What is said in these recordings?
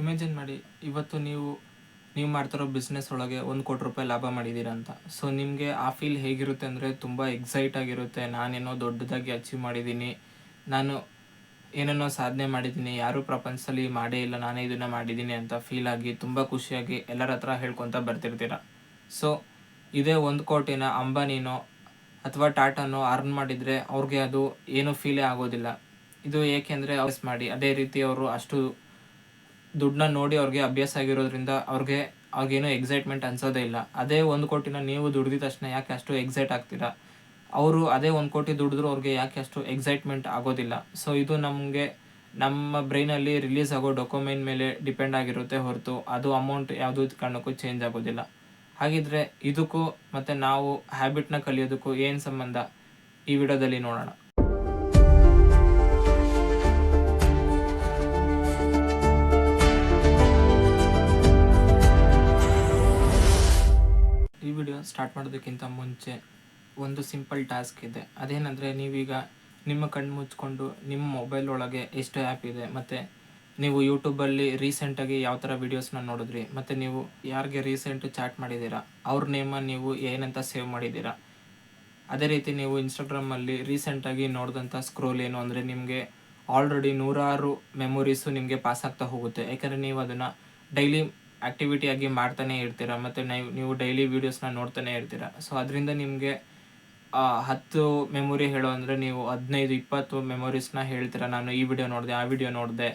Imagine ಮಾಡಿ, ಇವತ್ತು ನೀವು ಮಾಡ್ತಿರೋ ಬಿಸ್ನೆಸ್ ಒಳಗೆ 1 ಕೋಟಿ ರೂಪಾಯಿ ಲಾಭ ಮಾಡಿದ್ದೀರಾ ಅಂತ. ಸೊ ನಿಮಗೆ ಆ ಫೀಲ್ ಹೇಗಿರುತ್ತೆ ಅಂದರೆ ತುಂಬ ಎಕ್ಸೈಟ್ ಆಗಿರುತ್ತೆ. ನಾನೇನೋ ದೊಡ್ಡದಾಗಿ ಅಚೀವ್ ಮಾಡಿದ್ದೀನಿ, ನಾನು ಏನೇನೋ ಸಾಧನೆ ಮಾಡಿದ್ದೀನಿ, ಯಾರೂ ಪ್ರಪಂಚದಲ್ಲಿ ಮಾಡೇ ಇಲ್ಲ, ನಾನೇ ಇದನ್ನು ಮಾಡಿದ್ದೀನಿ ಅಂತ ಫೀಲ್ ಆಗಿ ತುಂಬ ಖುಷಿಯಾಗಿ ಎಲ್ಲರ ಹತ್ರ ಹೇಳ್ಕೊತ ಬರ್ತಿರ್ತೀರ. ಸೊ ಇದೇ 1 ಕೋಟಿನ ಅಂಬಾನಿನೋ ಅಥವಾ ಟಾಟಾನೋ ಅರ್ನ್ ಮಾಡಿದರೆ ಅವ್ರಿಗೆ ಅದು ಏನೂ ಫೀಲೇ ಆಗೋದಿಲ್ಲ. ಇದು ಏಕೆಂದರೆ ಮಾಡಿ ಅದೇ ರೀತಿ ಅವರು ಅಷ್ಟು ದುಡ್ಡನ್ನ ನೋಡಿ ಅವ್ರಿಗೆ ಅಭ್ಯಾಸ ಆಗಿರೋದ್ರಿಂದ ಅವ್ರಿಗೇನು ಎಕ್ಸೈಟ್ಮೆಂಟ್ ಅನ್ಸೋದೇ ಇಲ್ಲ. ಅದೇ 1 ಕೋಟಿನ ನೀವು ದುಡ್ದಿದ ತಕ್ಷಣ ಯಾಕೆ ಅಷ್ಟು ಎಕ್ಸೈಟ್ ಆಗ್ತೀರಾ? ಅವರು ಅದೇ 1 ಕೋಟಿ ದುಡಿದ್ರು ಅವ್ರಿಗೆ ಯಾಕೆ ಅಷ್ಟು ಎಕ್ಸೈಟ್ಮೆಂಟ್ ಆಗೋದಿಲ್ಲ? ಸೊ ಇದು ನಮ್ಮ ಬ್ರೈನಲ್ಲಿ ರಿಲೀಸ್ ಆಗೋ ಡೊಕೋಮೈನ್ ಮೇಲೆ ಡಿಪೆಂಡ್ ಆಗಿರುತ್ತೆ ಹೊರತು ಅದು ಅಮೌಂಟ್ ಯಾವುದೂ ಕಾರಣಕ್ಕೂ ಚೇಂಜ್ ಆಗೋದಿಲ್ಲ. ಹಾಗಿದ್ರೆ ಇದಕ್ಕೂ ಮತ್ತು ನಾವು ಹ್ಯಾಬಿಟ್ನ ಕಲಿಯೋದಕ್ಕೂ ಏನು ಸಂಬಂಧ, ಈ ವಿಡಿಯೋದಲ್ಲಿ ನೋಡೋಣ. ಈ ವಿಡಿಯೋ ಸ್ಟಾರ್ಟ್ ಮಾಡೋದಕ್ಕಿಂತ ಮುಂಚೆ ಒಂದು ಸಿಂಪಲ್ ಟಾಸ್ಕ್ ಇದೆ. ಅದೇನೆಂದರೆ, ನೀವೀಗ ನಿಮ್ಮ ಕಣ್ಣು ಮುಚ್ಕೊಂಡು ನಿಮ್ಮ ಮೊಬೈಲ್ ಒಳಗೆ ಎಷ್ಟು ಆ್ಯಪ್ ಇದೆ, ಮತ್ತು ನೀವು ಯೂಟ್ಯೂಬಲ್ಲಿ ರೀಸೆಂಟಾಗಿ ಯಾವ ಥರ ವೀಡಿಯೋಸ್ನ ನೋಡಿದ್ರಿ, ಮತ್ತು ನೀವು ಯಾರಿಗೆ ರೀಸೆಂಟು ಚಾಟ್ ಮಾಡಿದ್ದೀರಾ, ಅವ್ರ ನೇಮನ್ನು ನೀವು ಏನಂತ ಸೇವ್ ಮಾಡಿದ್ದೀರಾ. ಅದೇ ರೀತಿ ನೀವು ಇನ್ಸ್ಟಾಗ್ರಾಮಲ್ಲಿ ರೀಸೆಂಟಾಗಿ ನೋಡಿದಂಥ ಸ್ಕ್ರೋಲ್ ಏನು ಅಂದರೆ, ನಿಮಗೆ ಆಲ್ರೆಡಿ 100 ಮೆಮೊರೀಸು ನಿಮಗೆ ಪಾಸ್ ಆಗ್ತಾ ಹೋಗುತ್ತೆ. ಯಾಕಂದರೆ ನೀವು ಅದನ್ನು ಡೈಲಿ ಆ್ಯಕ್ಟಿವಿಟಿಯಾಗಿ ಮಾಡ್ತಾನೆ ಇರ್ತೀರ, ಮತ್ತು ನೀವು ಡೈಲಿ ವೀಡಿಯೋಸ್ನ ನೋಡ್ತಾನೆ ಇರ್ತೀರ. ಸೊ ಅದರಿಂದ ನಿಮಗೆ 10 ಮೆಮೊರಿ ಹೇಳೋ ಅಂದರೆ ನೀವು 15-20 ಮೆಮೊರೀಸ್ನ ಹೇಳ್ತೀರ. ನಾನು ಈ ವಿಡಿಯೋ ನೋಡಿದೆ, ಆ ವಿಡಿಯೋ ನೋಡಿದೆ,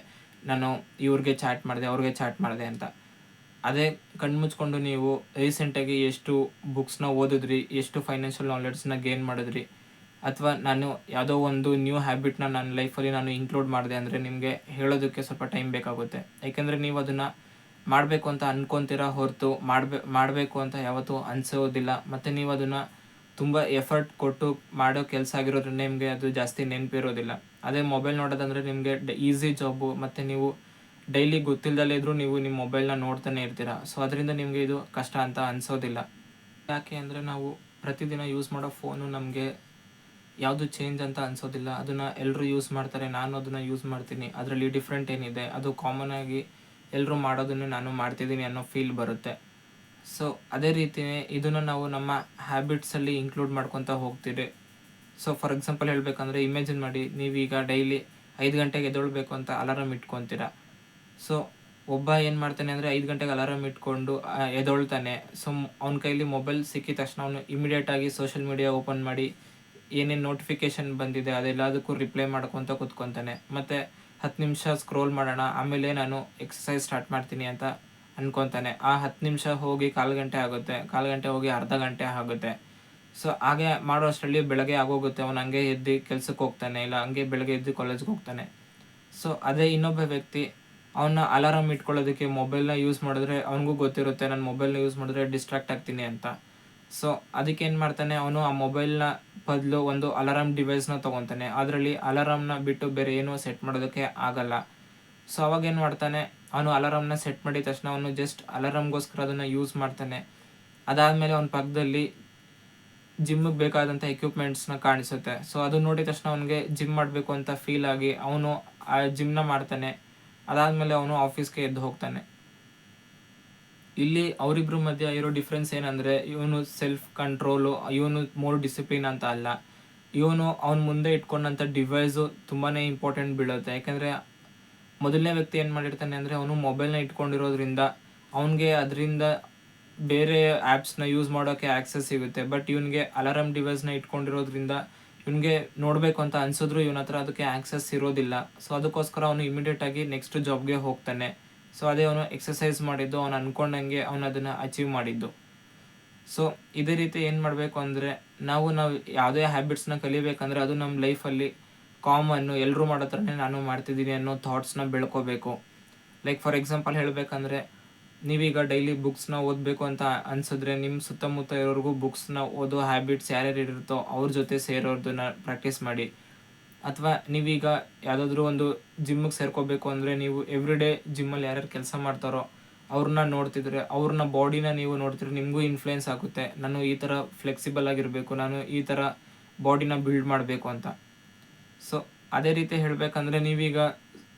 ನಾನು ಇವ್ರಿಗೆ ಚಾಟ್ ಮಾಡಿದೆ, ಅವ್ರಿಗೆ ಚಾಟ್ ಮಾಡಿದೆ ಅಂತ. ಅದೇ ಕಣ್ಮುಚ್ಕೊಂಡು ನೀವು ರೀಸೆಂಟಾಗಿ ಎಷ್ಟು ಬುಕ್ಸ್ನ ಓದಿದ್ರಿ, ಎಷ್ಟು ಫೈನಾನ್ಷಿಯಲ್ ನಾಲೆಡ್ಜ್ನ ಗೇನ್ ಮಾಡಿದ್ರಿ, ಅಥವಾ ನಾನು ಯಾವುದೋ ಒಂದು ನ್ಯೂ ಹ್ಯಾಬಿಟ್ನ ನನ್ನ ಲೈಫಲ್ಲಿ ನಾನು ಇನ್ಕ್ಲೂಡ್ ಮಾಡಿದೆ ಅಂದರೆ ನಿಮಗೆ ಹೇಳೋದಕ್ಕೆ ಸ್ವಲ್ಪ ಟೈಮ್ ಬೇಕಾಗುತ್ತೆ. ಯಾಕೆಂದರೆ ನೀವು ಅದನ್ನು ಮಾಡಬೇಕು ಅಂತ ಅಂದ್ಕೊತೀರ ಹೊರತು ಮಾಡಬೇಕು ಅಂತ ಯಾವತ್ತೂ ಅನಿಸೋದಿಲ್ಲ. ಮತ್ತು ನೀವು ಅದನ್ನು ತುಂಬ ಎಫರ್ಟ್ ಕೊಟ್ಟು ಮಾಡೋ ಕೆಲಸ ಆಗಿರೋದ್ರಿಂದ ನಿಮಗೆ ಅದು ಜಾಸ್ತಿ ನೆನಪಿರೋದಿಲ್ಲ. ಅದೇ ಮೊಬೈಲ್ ನೋಡೋದಂದರೆ ನಿಮಗೆ ಈಸಿ ಜಾಬು, ಮತ್ತು ನೀವು ಡೈಲಿ ಗೊತ್ತಿಲ್ಲದಲ್ಲೇ ಇದ್ದರೂ ನೀವು ನಿಮ್ಮ ಮೊಬೈಲ್ನ ನೋಡ್ತಾನೆ ಇರ್ತೀರ. ಸೊ ಅದರಿಂದ ನಿಮಗೆ ಇದು ಕಷ್ಟ ಅಂತ ಅನಿಸೋದಿಲ್ಲ. ಯಾಕೆ ಅಂದರೆ ನಾವು ಪ್ರತಿದಿನ ಯೂಸ್ ಮಾಡೋ ಫೋನು ನಮಗೆ ಯಾವುದು ಚೇಂಜ್ ಅಂತ ಅನಿಸೋದಿಲ್ಲ. ಅದನ್ನು ಎಲ್ಲರೂ ಯೂಸ್ ಮಾಡ್ತಾರೆ, ನಾನು ಅದನ್ನು ಯೂಸ್ ಮಾಡ್ತೀನಿ, ಅದರಲ್ಲಿ ಡಿಫ್ರೆಂಟ್ ಏನಿದೆ, ಅದು ಕಾಮನ್ ಆಗಿ ಎಲ್ಲರೂ ಮಾಡೋದನ್ನು ನಾನು ಮಾಡ್ತಿದ್ದೀನಿ ಅನ್ನೋ ಫೀಲ್ ಬರುತ್ತೆ. ಸೊ ಅದೇ ರೀತಿಯೇ ಇದನ್ನು ನಾವು ನಮ್ಮ ಹ್ಯಾಬಿಟ್ಸಲ್ಲಿ ಇನ್ಕ್ಲೂಡ್ ಮಾಡ್ಕೊತಾ ಹೋಗ್ತೀರಿ. ಸೊ ಫಾರ್ ಎಕ್ಸಾಂಪಲ್ ಹೇಳಬೇಕಂದ್ರೆ, ಇಮ್ಯಾಜಿನ್ ಮಾಡಿ, ನೀವೀಗ ಡೈಲಿ 5 ಗಂಟೆಗೆ ಎದ್ದೇಳಬೇಕು ಅಂತ ಅಲಾರಾಮ್ ಇಟ್ಕೊತೀರ. ಸೊ ಒಬ್ಬ ಏನು ಮಾಡ್ತಾನೆ ಅಂದರೆ 5 ಗಂಟೆಗೆ ಅಲಾರಾಮ್ ಇಟ್ಕೊಂಡು ಎದ್ದೇಳ್ತಾನೆ. ಸೊ ಅವ್ನ ಕೈಲಿ ಮೊಬೈಲ್ ಸಿಕ್ಕಿದ ತಕ್ಷಣ ಅವನು ಇಮಿಡಿಯೇಟಾಗಿ ಸೋಷಿಯಲ್ ಮೀಡಿಯಾ ಓಪನ್ ಮಾಡಿ ಏನೇನು ನೋಟಿಫಿಕೇಷನ್ ಬಂದಿದೆ ಅದೆಲ್ಲದಕ್ಕೂ ರಿಪ್ಲೈ ಮಾಡ್ಕೊತ ಕೂತ್ಕೊತಾನೆ. ಮತ್ತು 10 ನಿಮಿಷ ಸ್ಕ್ರೋಲ್ ಮಾಡೋಣ, ಆಮೇಲೆ ನಾನು ಎಕ್ಸಸೈಸ್ ಸ್ಟಾರ್ಟ್ ಮಾಡ್ತೀನಿ ಅಂತ ಅಂದ್ಕೊತಾನೆ. ಆ 10 ನಿಮಿಷ ಹೋಗಿ 1/4 ಗಂಟೆ ಆಗುತ್ತೆ, 1/4 ಗಂಟೆ ಹೋಗಿ ಅರ್ಧ ಗಂಟೆ ಆಗುತ್ತೆ. ಸೊ ಹಾಗೆ ಮಾಡೋ ಅಷ್ಟರಲ್ಲಿ ಬೆಳಗ್ಗೆ ಆಗೋಗುತ್ತೆ. ಅವನು ಹಂಗೆ ಎದ್ದು ಕೆಲ್ಸಕ್ಕೆ ಹೋಗ್ತಾನೆ, ಇಲ್ಲ ಹಂಗೆ ಬೆಳಗ್ಗೆ ಎದ್ದು ಕಾಲೇಜ್ಗೆ ಹೋಗ್ತಾನೆ. ಸೊ ಅದೇ ಇನ್ನೊಬ್ಬ ವ್ಯಕ್ತಿ ಅವನ್ನ ಅಲಾರಾಮ್ ಇಟ್ಕೊಳ್ಳೋದಕ್ಕೆ ಮೊಬೈಲ್ನ ಯೂಸ್ ಮಾಡಿದ್ರೆ ಅವನಿಗೂ ಗೊತ್ತಿರುತ್ತೆ ನಾನು ಮೊಬೈಲ್ನ ಯೂಸ್ ಮಾಡಿದ್ರೆ ಡಿಸ್ಟ್ರಾಕ್ಟ್ ಆಗ್ತೀನಿ ಅಂತ. ಸೊ ಅದಕ್ಕೆ ಏನು ಮಾಡ್ತಾನೆ, ಅವನು ಆ ಮೊಬೈಲ್ನ ಬದಲು ಒಂದು ಅಲಾರಾಮ್ ಡಿವೈಸ್ನ ತೊಗೊತಾನೆ. ಅದರಲ್ಲಿ ಅಲಾರಾಮ್ನ ಬಿಟ್ಟು ಬೇರೆ ಏನೂ ಸೆಟ್ ಮಾಡೋದಕ್ಕೆ ಆಗಲ್ಲ. ಸೊ ಅವಾಗ ಏನು ಮಾಡ್ತಾನೆ, ಅವನು ಅಲಾರಾಮ್ನ ಸೆಟ್ ಮಾಡಿದ ತಕ್ಷಣ ಅವನು ಜಸ್ಟ್ ಅಲಾರಾಮ್ಗೋಸ್ಕರ ಅದನ್ನು ಯೂಸ್ ಮಾಡ್ತಾನೆ. ಅದಾದಮೇಲೆ ಅವನ ಪಕ್ಕದಲ್ಲಿ ಜಿಮ್ಮಿಗೆ ಬೇಕಾದಂಥ ಎಕ್ವಿಪ್ಮೆಂಟ್ಸ್ನ ಕಾಣಿಸುತ್ತೆ. ಸೊ ಅದು ನೋಡಿದ ತಕ್ಷಣ ಅವನಿಗೆ ಜಿಮ್ ಮಾಡಬೇಕು ಅಂತ ಫೀಲ್ ಆಗಿ ಅವನು ಆ ಜಿಮ್ನ ಮಾಡ್ತಾನೆ. ಅದಾದಮೇಲೆ ಅವನು ಆಫೀಸ್ಗೆ ಎದ್ದು ಹೋಗ್ತಾನೆ. ಇಲ್ಲಿ ಅವರಿಬ್ಬರ ಮಧ್ಯೆ ಇರೋ ಡಿಫ್ರೆನ್ಸ್ ಏನಂದರೆ, ಇವನು ಸೆಲ್ಫ್ ಕಂಟ್ರೋಲು, ಇವನು ಮೋರ್ ಡಿಸಿಪ್ಲಿನ್ ಅಂತ ಅಲ್ಲ. ಅವನ ಮುಂದೆ ಇಟ್ಕೊಂಡಂಥ ಡಿವೈಸು ತುಂಬಾ ಇಂಪಾರ್ಟೆಂಟ್ ಬೀಳುತ್ತೆ. ಯಾಕೆಂದರೆ ಮೊದಲನೇ ವ್ಯಕ್ತಿ ಏನು ಮಾಡಿರ್ತಾನೆ ಅಂದರೆ, ಅವನು ಮೊಬೈಲ್ನ ಇಟ್ಕೊಂಡಿರೋದ್ರಿಂದ ಅವನಿಗೆ ಅದರಿಂದ ಬೇರೆ ಆ್ಯಪ್ಸ್ನ ಯೂಸ್ ಮಾಡೋಕ್ಕೆ ಆ್ಯಕ್ಸಸ್ ಸಿಗುತ್ತೆ. ಬಟ್ ಇವನಿಗೆ ಅಲಾರಾಮ್ ಡಿವೈಸ್ನ ಇಟ್ಕೊಂಡಿರೋದ್ರಿಂದ ಇವನಿಗೆ ನೋಡಬೇಕು ಅಂತ ಅನಿಸಿದ್ರು ಇವನ ಹತ್ರ ಅದಕ್ಕೆ ಆ್ಯಕ್ಸಸ್ ಇರೋದಿಲ್ಲ. ಸೊ ಅದಕ್ಕೋಸ್ಕರ ಅವನು ಇಮಿಡಿಯೇಟಾಗಿ ನೆಕ್ಸ್ಟ್ ಜಾಬ್ಗೆ ಹೋಗ್ತಾನೆ. ಸೊ ಅದೇ ಅವನು ಎಕ್ಸಸೈಸ್ ಮಾಡಿದ್ದು, ಅವನು ಅಂದ್ಕೊಂಡಂಗೆ ಅವನು ಅದನ್ನು ಅಚೀವ್ ಮಾಡಿದ್ದು. ಸೊ ಇದೇ ರೀತಿ ಏನು ಮಾಡಬೇಕು ಅಂದರೆ, ನಾವು ಯಾವುದೇ ಹ್ಯಾಬಿಟ್ಸ್ನ ಕಲಿಬೇಕಂದ್ರೆ ಅದು ನಮ್ಮ ಲೈಫಲ್ಲಿ ಕಾಮನ್ನು, ಎಲ್ಲರೂ ಮಾಡೋ ಥರನೇ ನಾನು ಮಾಡ್ತಿದ್ದೀನಿ ಅನ್ನೋ ಥಾಟ್ಸ್ನ ಬೆಳ್ಕೋಬೇಕು. ಲೈಕ್ ಫಾರ್ ಎಕ್ಸಾಂಪಲ್ ಹೇಳಬೇಕಂದ್ರೆ, ನೀವೀಗ ಡೈಲಿ ಬುಕ್ಸ್ನ ಓದಬೇಕು ಅಂತ ಅನಿಸಿದ್ರೆ ನಿಮ್ಮ ಸುತ್ತಮುತ್ತ ಇರೋರಿಗೂ ಬುಕ್ಸ್ನ ಓದೋ ಹ್ಯಾಬಿಟ್ಸ್ ಯಾರ್ಯಾರು ಇರುತ್ತೋ ಅವ್ರ ಜೊತೆ ಸೇರೋದನ್ನ ಪ್ರಾಕ್ಟೀಸ್ ಮಾಡಿ. ಅಥವಾ ನೀವೀಗ ಯಾವುದಾದ್ರೂ ಒಂದು ಜಿಮ್ಮಿಗೆ ಸೇರ್ಕೋಬೇಕು ಅಂದರೆ, ನೀವು ಎವ್ರಿ ಡೇ ಜಿಮ್ಮಲ್ಲಿ ಯಾರ್ಯಾರು ಕೆಲಸ ಮಾಡ್ತಾರೋ ಅವ್ರನ್ನ ನೋಡ್ತಿದ್ರೆ, ಅವ್ರನ್ನ ಬಾಡಿನ ನೀವು ನೋಡ್ತಿದ್ರೆ ನಿಮಗೂ ಇನ್ಫ್ಲುಯೆನ್ಸ್ ಆಗುತ್ತೆ, ನಾನು ಈ ಥರ ಫ್ಲೆಕ್ಸಿಬಲ್ ಆಗಿರಬೇಕು, ನಾನು ಈ ಥರ ಬಾಡಿನ ಬಿಲ್ಡ್ ಮಾಡಬೇಕು ಅಂತ. ಸೊ ಅದೇ ರೀತಿ ಹೇಳಬೇಕಂದ್ರೆ, ನೀವೀಗ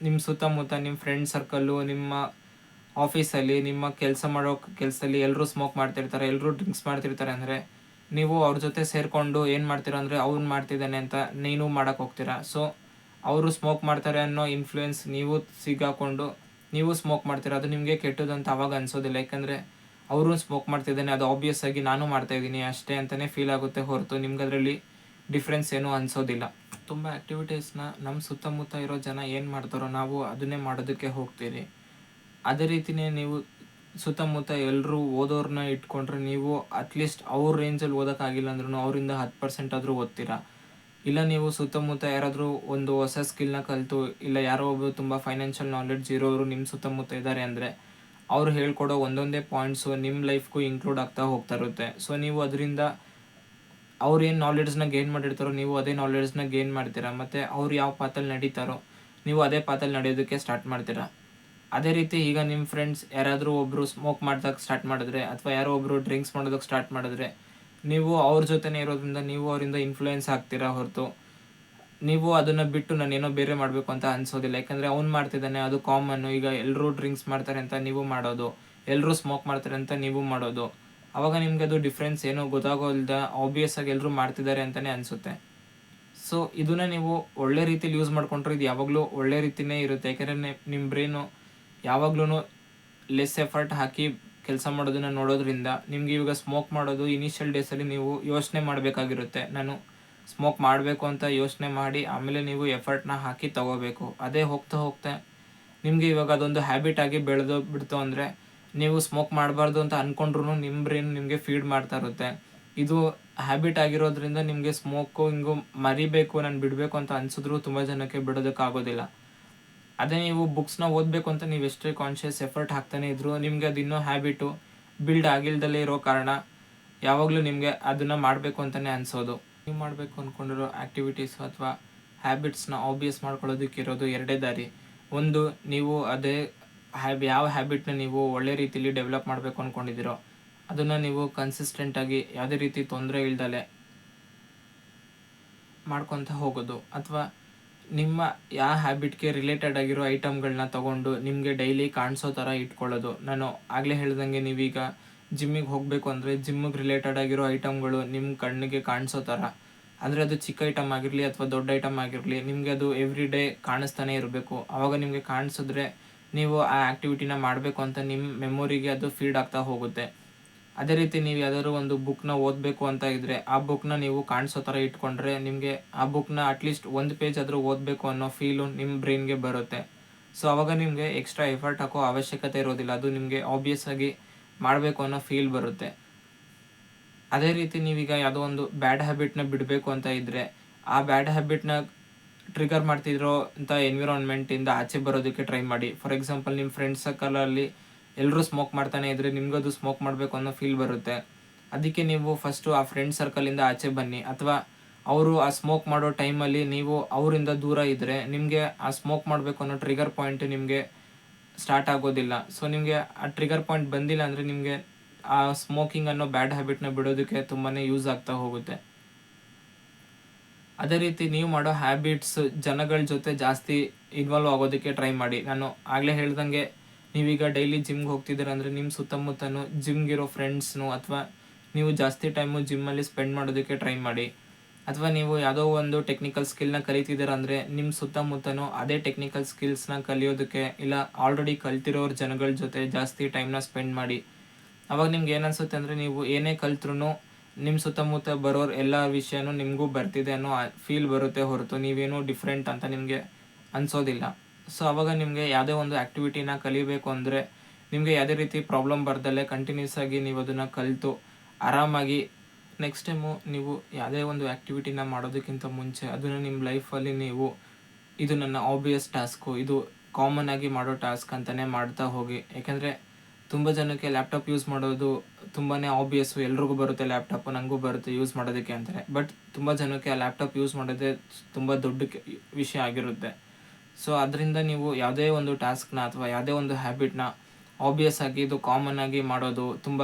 ನಿಮ್ಮ ಸುತ್ತಮುತ್ತ ನಿಮ್ಮ ಫ್ರೆಂಡ್ ಸರ್ಕಲ್ಲು, ನಿಮ್ಮ ಆಫೀಸಲ್ಲಿ ನಿಮ್ಮ ಕೆಲಸ ಮಾಡೋ ಕೆಲಸದಲ್ಲಿ ಎಲ್ಲರೂ ಸ್ಮೋಕ್ ಮಾಡ್ತಿರ್ತಾರೆ, ಎಲ್ಲರೂ ಡ್ರಿಂಕ್ಸ್ ಮಾಡ್ತಿರ್ತಾರೆ ಅಂದರೆ ನೀವು ಅವ್ರ ಜೊತೆ ಸೇರಿಕೊಂಡು ಏನು ಮಾಡ್ತೀರಾ ಅಂದರೆ ಅವ್ನು ಮಾಡ್ತಿದ್ದಾನೆ ಅಂತ ನೀನು ಮಾಡೋಕ್ಕೆ ಹೋಗ್ತೀರಾ. ಸೊ ಅವರು ಸ್ಮೋಕ್ ಮಾಡ್ತಾರೆ ಅನ್ನೋ ಇನ್ಫ್ಲೂಯೆನ್ಸ್ ನೀವು ಸಿಗಾಕೊಂಡು ನೀವು ಸ್ಮೋಕ್ ಮಾಡ್ತೀರಾ. ಅದು ನಿಮಗೆ ಕೆಟ್ಟದಂತ ಅವಾಗ ಅನ್ಸೋದಿಲ್ಲ, ಯಾಕಂದರೆ ಅವರು ಸ್ಮೋಕ್ ಮಾಡ್ತಿದ್ದಾನೆ, ಅದು ಆಬ್ವಿಯಸ್ ಆಗಿ ನಾನು ಮಾಡ್ತಾಯಿದ್ದೀನಿ ಅಷ್ಟೇ ಅಂತಲೇ ಫೀಲ್ ಆಗುತ್ತೆ ಹೊರತು ನಿಮ್ಗೆ ಅದರಲ್ಲಿ ಡಿಫ್ರೆನ್ಸ್ ಏನೂ ಅನಿಸೋದಿಲ್ಲ. ತುಂಬ ಆ್ಯಕ್ಟಿವಿಟೀಸ್ನ ನಮ್ಮ ಸುತ್ತಮುತ್ತ ಇರೋ ಜನ ಏನು ಮಾಡ್ತಾರೋ ನಾವು ಅದನ್ನೇ ಮಾಡೋದಕ್ಕೆ ಹೋಗ್ತೀರಿ. ಅದೇ ರೀತಿಯೇ ನೀವು ಸುತ್ತಮುತ್ತ ಎಲ್ಲರೂ ಓದೋರನ್ನ ಇಟ್ಕೊಂಡ್ರೆ ನೀವು ಅಟ್ಲೀಸ್ಟ್ ಅವ್ರ ರೇಂಜಲ್ಲಿ ಓದೋಕ್ಕಾಗಿಲ್ಲ ಅಂದ್ರೂ ಅವರಿಂದ 10% ಆದರೂ ಓದ್ತೀರಾ. ಇಲ್ಲ ನೀವು ಸುತ್ತಮುತ್ತ ಯಾರಾದರೂ ಒಂದು ಹೊಸ ಸ್ಕಿಲ್ನ ಕಲಿತು, ಇಲ್ಲ ಯಾರೋ ಒಬ್ಬರು ತುಂಬ ಫೈನಾನ್ಷಿಯಲ್ ನಾಲೆಡ್ಜ್ ಇರೋರು ನಿಮ್ಮ ಸುತ್ತಮುತ್ತ ಇದ್ದಾರೆ ಅಂದರೆ ಅವ್ರು ಹೇಳ್ಕೊಡೋ ಒಂದೊಂದೇ ಪಾಯಿಂಟ್ಸು ನಿಮ್ಮ ಲೈಫ್ಗೂ ಇನ್ಕ್ಲೂಡ್ ಆಗ್ತಾ ಹೋಗ್ತಾ ಇರುತ್ತೆ. ಸೊ ನೀವು ಅದರಿಂದ ಅವ್ರು ಏನು ನಾಲೆಡ್ಜ್ನ ಗೇನ್ ಮಾಡಿರ್ತಾರೋ ನೀವು ಅದೇ ನಾಲೆಡ್ಜ್ನ ಗೇನ್ ಮಾಡ್ತೀರಾ, ಮತ್ತು ಅವ್ರು ಯಾವ ಪಾತಲ್ಲಿ ನಡೀತಾರೋ ನೀವು ಅದೇ ಪಾತಲ್ಲಿ ನಡೆಯೋದಕ್ಕೆ ಸ್ಟಾರ್ಟ್ ಮಾಡ್ತೀರಾ. ಅದೇ ರೀತಿ ಈಗ ನಿಮ್ಮ ಫ್ರೆಂಡ್ಸ್ ಯಾರಾದರೂ ಒಬ್ಬರು ಸ್ಮೋಕ್ ಮಾಡೋದಕ್ಕೆ ಸ್ಟಾರ್ಟ್ ಮಾಡಿದ್ರೆ ಅಥವಾ ಯಾರೋ ಒಬ್ಬರು ಡ್ರಿಂಕ್ಸ್ ಮಾಡೋದಕ್ಕೆ ಸ್ಟಾರ್ಟ್ ಮಾಡಿದ್ರೆ ನೀವು ಅವ್ರ ಜೊತೆನೇ ಇರೋದ್ರಿಂದ ನೀವು ಅವರಿಂದ ಇನ್ಫ್ಲೂಯೆನ್ಸ್ ಆಗ್ತೀರಾ ಹೊರತು ನೀವು ಅದನ್ನು ಬಿಟ್ಟು ನಾನೇನೋ ಬೇರೆ ಮಾಡಬೇಕು ಅಂತ ಅನಿಸೋದಿಲ್ಲ. ಯಾಕಂದರೆ ಅವ್ನು ಮಾಡ್ತಿದ್ದಾನೆ, ಅದು ಕಾಮನ್ನು. ಈಗ ಎಲ್ಲರೂ ಡ್ರಿಂಕ್ಸ್ ಮಾಡ್ತಾರೆ ಅಂತ ನೀವು ಮಾಡೋದು, ಎಲ್ಲರೂ ಸ್ಮೋಕ್ ಮಾಡ್ತಾರೆ ಅಂತ ನೀವು ಮಾಡೋದು, ಆವಾಗ ನಿಮ್ಗೆ ಅದು ಡಿಫ್ರೆನ್ಸ್ ಏನೋ ಗೊತ್ತಾಗೋಲ್ದ ಆಬ್ವಿಯಸ್ ಆಗಿ ಎಲ್ಲರೂ ಮಾಡ್ತಿದ್ದಾರೆ ಅಂತಲೇ ಅನಿಸುತ್ತೆ. ಸೊ ಇದನ್ನ ನೀವು ಒಳ್ಳೆ ರೀತಿಲಿ ಯೂಸ್ ಮಾಡ್ಕೊಂಡ್ರೆ ಇದು ಯಾವಾಗಲೂ ಒಳ್ಳೆ ರೀತಿಯೇ ಇರುತ್ತೆ. ಯಾಕಂದರೆ ನಿಮ್ಮ ಬ್ರೈನು ಯಾವಾಗ್ಲೂ ಲೆಸ್ ಎಫರ್ಟ್ ಹಾಕಿ ಕೆಲಸ ಮಾಡೋದನ್ನು ನೋಡೋದ್ರಿಂದ ನಿಮ್ಗೆ ಇವಾಗ ಸ್ಮೋಕ್ ಮಾಡೋದು ಇನಿಷಿಯಲ್ ಡೇಸಲ್ಲಿ ನೀವು ಯೋಚನೆ ಮಾಡಬೇಕಾಗಿರುತ್ತೆ. ನಾನು ಸ್ಮೋಕ್ ಮಾಡಬೇಕು ಅಂತ ಯೋಚನೆ ಮಾಡಿ ಆಮೇಲೆ ನೀವು ಎಫರ್ಟ್ನ ಹಾಕಿ ತಗೋಬೇಕು. ಅದೇ ಹೋಗ್ತಾ ಹೋಗ್ತಾ ನಿಮಗೆ ಇವಾಗ ಅದೊಂದು ಹ್ಯಾಬಿಟ್ ಆಗಿ ಬೆಳೆದು ಬಿಡ್ತು ಅಂದರೆ ನೀವು ಸ್ಮೋಕ್ ಮಾಡಬಾರ್ದು ಅಂತ ಅಂದ್ಕೊಂಡ್ರು ನಿಮ್ಮ ಬ್ರೈನ್ ನಿಮಗೆ ಫೀಡ್ ಮಾಡ್ತಾ ಇರುತ್ತೆ. ಇದು ಹ್ಯಾಬಿಟ್ ಆಗಿರೋದ್ರಿಂದ ನಿಮಗೆ ಸ್ಮೋಕು ಹಿಂಗೂ ಮರಿಬೇಕು, ನಾನು ಬಿಡಬೇಕು ಅಂತ ಅನಿಸಿದ್ರು ತುಂಬ ಜನಕ್ಕೆ ಬಿಡೋದಕ್ಕಾಗೋದಿಲ್ಲ. ಅದೇ ನೀವು ಬುಕ್ಸ್ನ ಓದಬೇಕು ಅಂತ ನೀವು ಎಷ್ಟೇ ಕಾನ್ಷಿಯಸ್ ಎಫರ್ಟ್ ಹಾಕ್ತಾನೆ ಇದ್ರು ನಿಮಗೆ ಅದು ಇನ್ನೂ ಹ್ಯಾಬಿಟು ಬಿಲ್ಡ್ ಆಗಿಲ್ದಲೇ ಇರೋ ಕಾರಣ ಯಾವಾಗಲೂ ನಿಮಗೆ ಅದನ್ನು ಮಾಡಬೇಕು ಅಂತಲೇ ಅನಿಸೋದು. ನೀವು ಮಾಡಬೇಕು ಅಂದ್ಕೊಂಡಿರೋ ಆ್ಯಕ್ಟಿವಿಟೀಸ್ ಅಥವಾ ಹ್ಯಾಬಿಟ್ಸ್ನ ಆಬ್ವಿಯಸ್ ಮಾಡ್ಕೊಳ್ಳೋದಕ್ಕಿರೋದು ಎರಡೇ ದಾರಿ. ಒಂದು, ನೀವು ಅದೇ ಯಾವ ಹ್ಯಾಬಿಟ್ನ ನೀವು ಒಳ್ಳೆ ರೀತಿಯಲ್ಲಿ ಡೆವಲಪ್ ಮಾಡಬೇಕು ಅಂದ್ಕೊಂಡಿದ್ದೀರೋ ಅದನ್ನು ನೀವು ಕನ್ಸಿಸ್ಟೆಂಟಾಗಿ ಯಾವುದೇ ರೀತಿ ತೊಂದರೆ ಇಲ್ದಲೆ ಮಾಡ್ಕೊತ ಹೋಗೋದು. ಅಥವಾ ನಿಮ್ಮ ಯಾವ ಹ್ಯಾಬಿಟ್ಗೆ ರಿಲೇಟೆಡ್ ಆಗಿರೋ ಐಟಮ್ಗಳನ್ನ ತೊಗೊಂಡು ನಿಮಗೆ ಡೈಲಿ ಕಾಣಿಸೋ ಥರ ಇಟ್ಕೊಳ್ಳೋದು. ನಾನು ಆಗಲೇ ಹೇಳ್ದಂಗೆ ನೀವೀಗ ಜಿಮ್ಮಿಗೆ ಹೋಗಬೇಕು ಅಂದರೆ ಜಿಮ್ಮಿಗೆ ರಿಲೇಟೆಡ್ ಆಗಿರೋ ಐಟಮ್ಗಳು ನಿಮ್ಮ ಕಣ್ಣಿಗೆ ಕಾಣಿಸೋ ಥರ, ಅಂದರೆ ಅದು ಚಿಕ್ಕ ಐಟಮ್ ಆಗಿರಲಿ ಅಥವಾ ದೊಡ್ಡ ಐಟಮ್ ಆಗಿರಲಿ ನಿಮಗೆ ಅದು ಎವ್ರಿ ಡೇ ಕಾಣಿಸ್ತಾನೆ ಇರಬೇಕು. ಆವಾಗ ನಿಮಗೆ ಕಾಣಿಸಿದ್ರೆ ನೀವು ಆ ಆ್ಯಕ್ಟಿವಿಟಿನ ಮಾಡಬೇಕು ಅಂತ ನಿಮ್ಮ ಮೆಮೊರಿಗೆ ಅದು ಫೀಡ್ ಆಗ್ತಾ ಹೋಗುತ್ತೆ. ಅದೇ ರೀತಿ ನೀವು ಯಾವ್ದಾದ್ರು ಒಂದು ಬುಕ್ನ ಓದಬೇಕು ಅಂತ ಇದ್ದರೆ ಆ ಬುಕ್ನ ನೀವು ಕಾಣಿಸೋ ಥರ ಇಟ್ಕೊಂಡ್ರೆ ನಿಮಗೆ ಆ ಬುಕ್ನ ಅಟ್ಲೀಸ್ಟ್ ಒಂದು ಪೇಜ್ ಆದರೂ ಓದಬೇಕು ಅನ್ನೋ ಫೀಲು ನಿಮ್ಮ ಬ್ರೈನ್ಗೆ ಬರುತ್ತೆ. ಸೊ ಆವಾಗ ನಿಮಗೆ ಎಕ್ಸ್ಟ್ರಾ ಎಫರ್ಟ್ ಹಾಕೋ ಅವಶ್ಯಕತೆ ಇರೋದಿಲ್ಲ, ಅದು ನಿಮಗೆ ಆಬ್ವಿಯಸ್ ಆಗಿ ಮಾಡಬೇಕು ಅನ್ನೋ ಫೀಲ್ ಬರುತ್ತೆ. ಅದೇ ರೀತಿ ನೀವೀಗ ಯಾವುದೋ ಒಂದು ಬ್ಯಾಡ್ ಹ್ಯಾಬಿಟ್ನ ಬಿಡಬೇಕು ಅಂತ ಇದ್ದರೆ ಆ ಬ್ಯಾಡ್ ಹ್ಯಾಬಿಟ್ನ ಟ್ರಿಗರ್ ಮಾಡ್ತಿರೋ ಅಂತ ಎನ್ವಿರಾನ್ಮೆಂಟಿಂದ ಆಚೆ ಬರೋದಕ್ಕೆ ಟ್ರೈ ಮಾಡಿ. ಫಾರ್ ಎಕ್ಸಾಂಪಲ್, ನಿಮ್ಮ ಫ್ರೆಂಡ್ಸ್ ಸರ್ಕಲಲ್ಲಿ ಎಲ್ಲರೂ ಸ್ಮೋಕ್ ಮಾಡ್ತಾನೆ ಇದ್ದರೆ ನಿಮಗದು ಸ್ಮೋಕ್ ಮಾಡಬೇಕು ಅನ್ನೋ ಫೀಲ್ ಬರುತ್ತೆ. ಅದಕ್ಕೆ ನೀವು ಫಸ್ಟು ಆ ಫ್ರೆಂಡ್ ಸರ್ಕಲಿಂದ ಆಚೆ ಬನ್ನಿ. ಅಥವಾ ಅವರು ಆ ಸ್ಮೋಕ್ ಮಾಡೋ ಟೈಮಲ್ಲಿ ನೀವು ಅವರಿಂದ ದೂರ ಇದ್ದರೆ ನಿಮಗೆ ಆ ಸ್ಮೋಕ್ ಮಾಡಬೇಕು ಅನ್ನೋ ಟ್ರಿಗರ್ ಪಾಯಿಂಟ್ ನಿಮಗೆ ಸ್ಟಾರ್ಟ್ ಆಗೋದಿಲ್ಲ. ಸೊ ನಿಮಗೆ ಆ ಟ್ರಿಗರ್ ಪಾಯಿಂಟ್ ಬಂದಿಲ್ಲ ಅಂದರೆ ನಿಮಗೆ ಆ ಸ್ಮೋಕಿಂಗ್ ಅನ್ನೋ ಬ್ಯಾಡ್ ಹ್ಯಾಬಿಟ್ನ ಬಿಡೋದಕ್ಕೆ ತುಂಬಾ ಯೂಸ್ ಆಗ್ತಾ ಹೋಗುತ್ತೆ. ಅದೇ ರೀತಿ ನೀವು ಮಾಡೋ ಹ್ಯಾಬಿಟ್ಸ್ ಜನಗಳ ಜೊತೆ ಜಾಸ್ತಿ ಇನ್ವಾಲ್ವ್ ಆಗೋದಕ್ಕೆ ಟ್ರೈ ಮಾಡಿ. ನಾನು ಆಗಲೇ ಹೇಳ್ದಂಗೆ ನೀವೀಗ ಡೈಲಿ ಜಿಮ್ಗೆ ಹೋಗ್ತಿದ್ದೀರ ಅಂದರೆ ನಿಮ್ಮ ಸುತ್ತಮುತ್ತನೂ ಜಿಮ್ಗಿರೋ ಫ್ರೆಂಡ್ಸ್ನು ಅಥವಾ ನೀವು ಜಾಸ್ತಿ ಟೈಮು ಜಿಮ್ಮಲ್ಲಿ ಸ್ಪೆಂಡ್ ಮಾಡೋದಕ್ಕೆ ಟ್ರೈ ಮಾಡಿ. ಅಥವಾ ನೀವು ಯಾವುದೋ ಒಂದು ಟೆಕ್ನಿಕಲ್ ಸ್ಕಿಲ್ನ ಕಲಿತಿದ್ದೀರ ಅಂದರೆ ನಿಮ್ಮ ಸುತ್ತಮುತ್ತನೂ ಅದೇ ಟೆಕ್ನಿಕಲ್ ಸ್ಕಿಲ್ಸ್ನ ಕಲಿಯೋದಕ್ಕೆ ಇಲ್ಲ ಆಲ್ರೆಡಿ ಕಲ್ತಿರೋರ ಜನಗಳ ಜೊತೆ ಜಾಸ್ತಿ ಟೈಮ್ನ ಸ್ಪೆಂಡ್ ಮಾಡಿ. ಅವಾಗ ನಿಮ್ಗೆ ಏನನ್ಸುತ್ತೆ ಅಂದರೆ ನೀವು ಏನೇ ಕಲ್ತ್ರೂ ನಿಮ್ಮ ಸುತ್ತಮುತ್ತ ಬರೋರು ಎಲ್ಲ ವಿಷಯನೂ ನಿಮಗೂ ಬರ್ತಿದೆ ಅನ್ನೋ ಫೀಲ್ ಬರುತ್ತೆ ಹೊರತು ನೀವೇನೂ ಡಿಫ್ರೆಂಟ್ ಅಂತ ನಿಮಗೆ ಅನಿಸೋದಿಲ್ಲ. ಸೊ ಆವಾಗ ನಿಮಗೆ ಯಾವುದೇ ಒಂದು ಆ್ಯಕ್ಟಿವಿಟಿನ ಕಲಿಬೇಕು ಅಂದರೆ ನಿಮಗೆ ಯಾವುದೇ ರೀತಿ ಪ್ರಾಬ್ಲಮ್ ಬರ್ದಲ್ಲೇ ಕಂಟಿನ್ಯೂಸ್ ಆಗಿ ನೀವು ಅದನ್ನು ಕಲಿತು ಆರಾಮಾಗಿ ನೆಕ್ಸ್ಟ್ ಟೈಮು ನೀವು ಯಾವುದೇ ಒಂದು ಆ್ಯಕ್ಟಿವಿಟಿನ ಮಾಡೋದಕ್ಕಿಂತ ಮುಂಚೆ ಅದನ್ನು ನಿಮ್ಮ ಲೈಫಲ್ಲಿ ನೀವು ಇದು ನನ್ನ ಆಬ್ವಿಯಸ್ ಟಾಸ್ಕು, ಇದು ಕಾಮನ್ ಆಗಿ ಮಾಡೋ ಟಾಸ್ಕ್ ಅಂತಲೇ ಮಾಡ್ತಾ ಹೋಗಿ. ಯಾಕೆಂದರೆ ತುಂಬ ಜನಕ್ಕೆ ಲ್ಯಾಪ್ಟಾಪ್ ಯೂಸ್ ಮಾಡೋದು ತುಂಬಾ ಆಬ್ವಿಯಸ್ಸು, ಎಲ್ರಿಗೂ ಬರುತ್ತೆ ಲ್ಯಾಪ್ಟಾಪು, ನನಗೂ ಬರುತ್ತೆ ಯೂಸ್ ಮಾಡೋದಕ್ಕೆ ಅಂತಾರೆ. ಬಟ್ ತುಂಬ ಜನಕ್ಕೆ ಆ ಲ್ಯಾಪ್ಟಾಪ್ ಯೂಸ್ ಮಾಡೋದೇ ತುಂಬ ದೊಡ್ಡ ವಿಷಯ ಆಗಿರುತ್ತೆ. ಸೊ ಅದರಿಂದ ನೀವು ಯಾವುದೇ ಒಂದು ಟಾಸ್ಕ್ನ ಅಥವಾ ಯಾವುದೇ ಒಂದು ಹ್ಯಾಬಿಟ್ನ ಆಬ್ವಿಯಸ್ ಆಗಿ ಇದು ಕಾಮನ್ ಆಗಿ ಮಾಡೋದು ತುಂಬ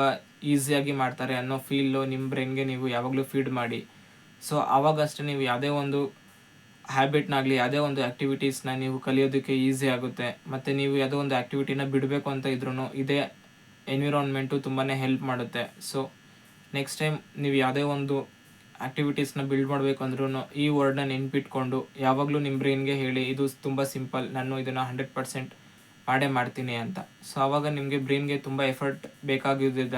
ಈಸಿಯಾಗಿ ಮಾಡ್ತಾರೆ ಅನ್ನೋ ಫೀಲು ನಿಮ್ಮ ಬ್ರೈನ್ಗೆ ನೀವು ಯಾವಾಗಲೂ ಫೀಡ್ ಮಾಡಿ. ಸೊ ಆವಾಗಷ್ಟೇ ನೀವು ಯಾವುದೇ ಒಂದು ಹ್ಯಾಬಿಟ್ನಾಗಲಿ ಯಾವುದೇ ಒಂದು ಆ್ಯಕ್ಟಿವಿಟೀಸ್ನ ನೀವು ಕಲಿಯೋದಕ್ಕೆ ಈಸಿ ಆಗುತ್ತೆ. ಮತ್ತು ನೀವು ಯಾವುದೋ ಒಂದು ಆ್ಯಕ್ಟಿವಿಟಿನ ಬಿಡಬೇಕು ಅಂತ ಇದ್ರೂ ಇದೇ ಎನ್ವಿರಾನ್ಮೆಂಟು ತುಂಬಾ ಹೆಲ್ಪ್ ಮಾಡುತ್ತೆ. ಸೊ ನೆಕ್ಸ್ಟ್ ಟೈಮ್ ನೀವು ಯಾವುದೇ ಒಂದು ಆ್ಯಕ್ಟಿವಿಟೀಸ್ನ ಬಿಲ್ಡ್ ಮಾಡಬೇಕು ಅಂದ್ರೂ ಈ ವರ್ಡ್ನ ನೆನ್ಪಿಟ್ಕೊಂಡು ಯಾವಾಗಲೂ ನಿಮ್ಮ ಬ್ರೈನ್ಗೆ ಹೇಳಿ, ಇದು ತುಂಬ ಸಿಂಪಲ್, ನಾನು ಇದನ್ನು 100% ಮಾಡೇ ಮಾಡ್ತೀನಿ ಅಂತ. ಸೊ ಆವಾಗ ನಿಮಗೆ ಬ್ರೈನ್ಗೆ ತುಂಬ ಎಫರ್ಟ್ ಬೇಕಾಗಿದ್ದಿದ್ದ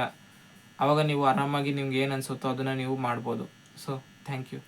ಆವಾಗ ನೀವು ಆರಾಮಾಗಿ ನಿಮ್ಗೆ ಏನು ಅನಿಸುತ್ತೋ ಅದನ್ನು ನೀವು ಮಾಡ್ಬೋದು. So thank you.